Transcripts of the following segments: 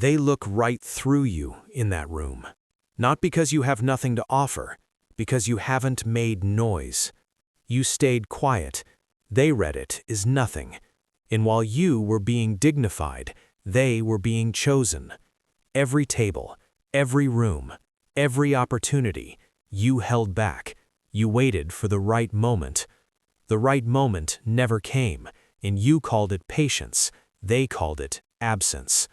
They look right through you in that room. Not because you have nothing to offer, because you haven't made noise. You stayed quiet. They read it as nothing. And while you were being dignified, they were being chosen. Every table, every room, every opportunity, you held back. You waited for the right moment. The right moment never came, and you called it patience. They called it absence.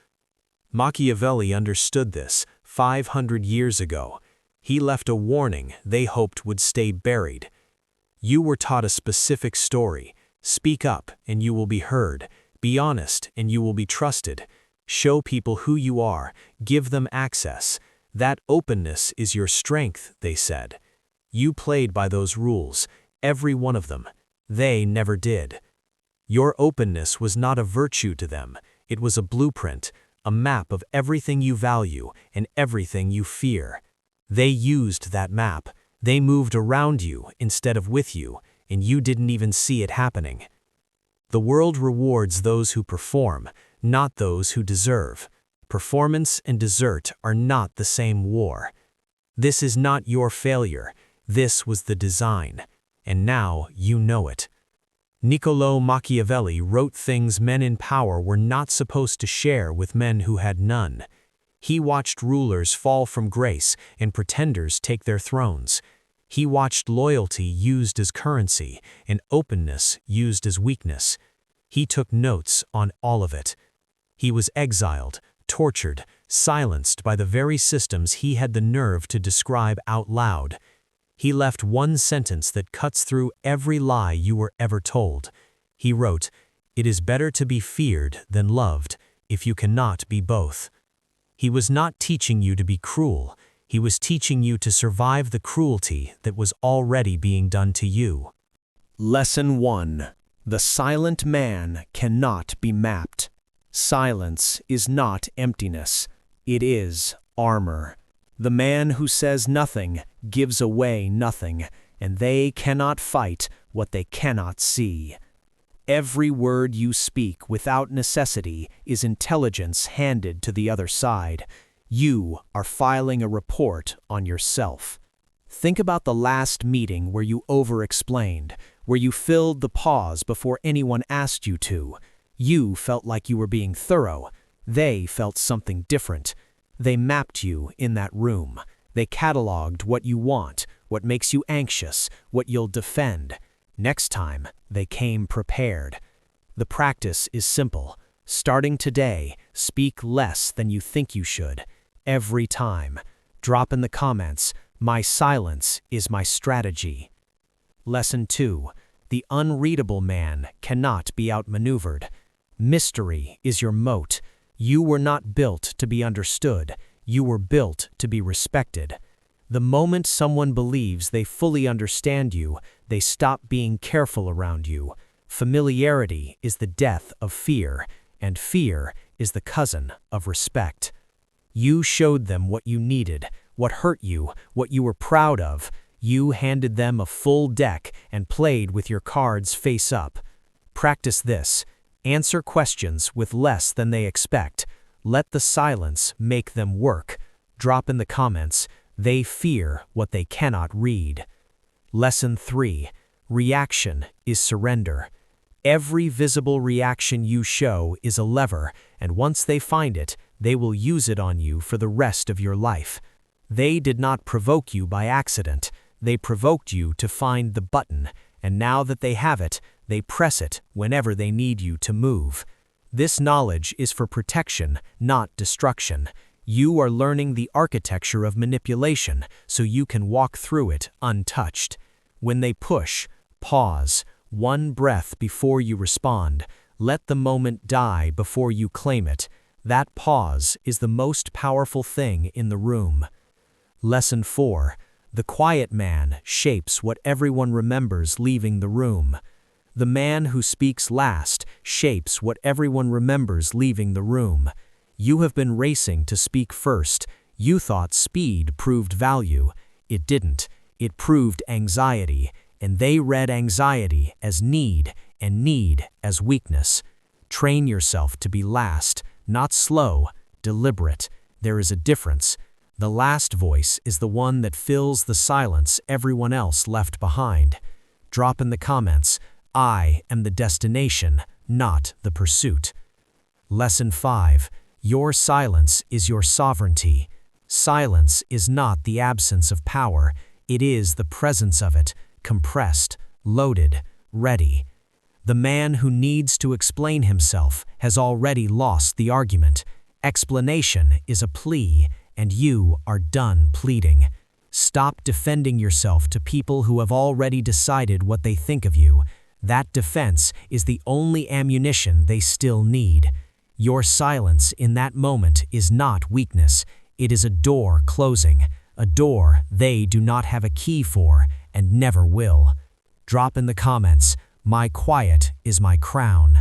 Machiavelli understood this 500 years ago. He left a warning they hoped would stay buried. You were taught a specific story. Speak up and you will be heard. Be honest and you will be trusted. Show people who you are. Give them access. That openness is your strength, they said. You played by those rules, every one of them. They never did. Your openness was not a virtue to them. It was a blueprint, a map of everything you value and everything you fear. They used that map. They moved around you instead of with you, and you didn't even see it happening. The world rewards those who perform, not those who deserve. Performance and desert are not the same war. This is not your failure. This was the design, and now you know it. Niccolò Machiavelli wrote things men in power were not supposed to share with men who had none. He watched rulers fall from grace and pretenders take their thrones. He watched loyalty used as currency and openness used as weakness. He took notes on all of it. He was exiled, tortured, silenced by the very systems he had the nerve to describe out loud. He left one sentence that cuts through every lie you were ever told. He wrote, "It is better to be feared than loved, if you cannot be both." He was not teaching you to be cruel. He was teaching you to survive the cruelty that was already being done to you. Lesson 1. The silent man cannot be mapped. Silence is not emptiness. It is armor. The man who says nothing gives away nothing, and they cannot fight what they cannot see. Every word you speak without necessity is intelligence handed to the other side. You are filing a report on yourself. Think about the last meeting where you over-explained, where you filled the pause before anyone asked you to. You felt like you were being thorough. They felt something different. They mapped you in that room. They cataloged what you want, what makes you anxious, what you'll defend. Next time, they came prepared. The practice is simple. Starting today, speak less than you think you should. Every time. Drop in the comments, "My silence is my strategy." Lesson 2. The unreadable man cannot be outmaneuvered. Mystery is your moat. You were not built to be understood. You were built to be respected. The moment someone believes they fully understand you, they stop being careful around you. Familiarity is the death of fear, and fear is the cousin of respect. You showed them what you needed, what hurt you, what you were proud of. You handed them a full deck and played with your cards face up. Practice this. Answer questions with less than they expect. Let the silence make them work. Drop in the comments, "They fear what they cannot read." Lesson 3. Reaction is surrender. Every visible reaction you show is a lever, and once they find it, they will use it on you for the rest of your life. They did not provoke you by accident. They provoked you to find the button, and now that they have it, they press it whenever they need you to move. This knowledge is for protection, not destruction. You are learning the architecture of manipulation so you can walk through it untouched. When they push, pause. One breath before you respond. Let the moment die before you claim it. That pause is the most powerful thing in the room. Lesson 4. The quiet man shapes what everyone remembers leaving the room. The man who speaks last shapes what everyone remembers leaving the room. You have been racing to speak first. You thought speed proved value. It didn't. It proved anxiety, and they read anxiety as need and need as weakness. Train yourself to be last, not slow, deliberate. There is a difference. The last voice is the one that fills the silence everyone else left behind. Drop in the comments, I am the destination, not the pursuit. Lesson 5. Your silence is your sovereignty. Silence is not the absence of power, it is the presence of it, compressed, loaded, ready. The man who needs to explain himself has already lost the argument. Explanation is a plea, and you are done pleading. Stop defending yourself to people who have already decided what they think of you. That defense is the only ammunition they still need. Your silence in that moment is not weakness. It is a door closing, a door they do not have a key for and never will. Drop in the comments, my quiet is my crown.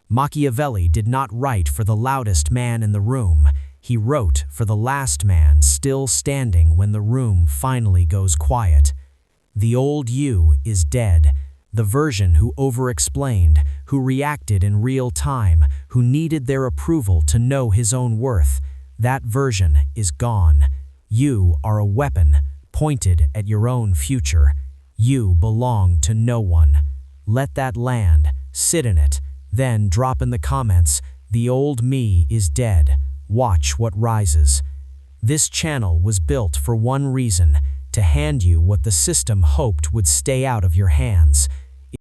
Machiavelli did not write for the loudest man in the room. He wrote for the last man still standing when the room finally goes quiet. The old you is dead. The version who over-explained, who reacted in real time, who needed their approval to know his own worth, that version is gone. You are a weapon pointed at your own future. You belong to no one. Let that land, sit in it, then drop in the comments, the old me is dead. Watch what rises. This channel was built for one reason, to hand you what the system hoped would stay out of your hands.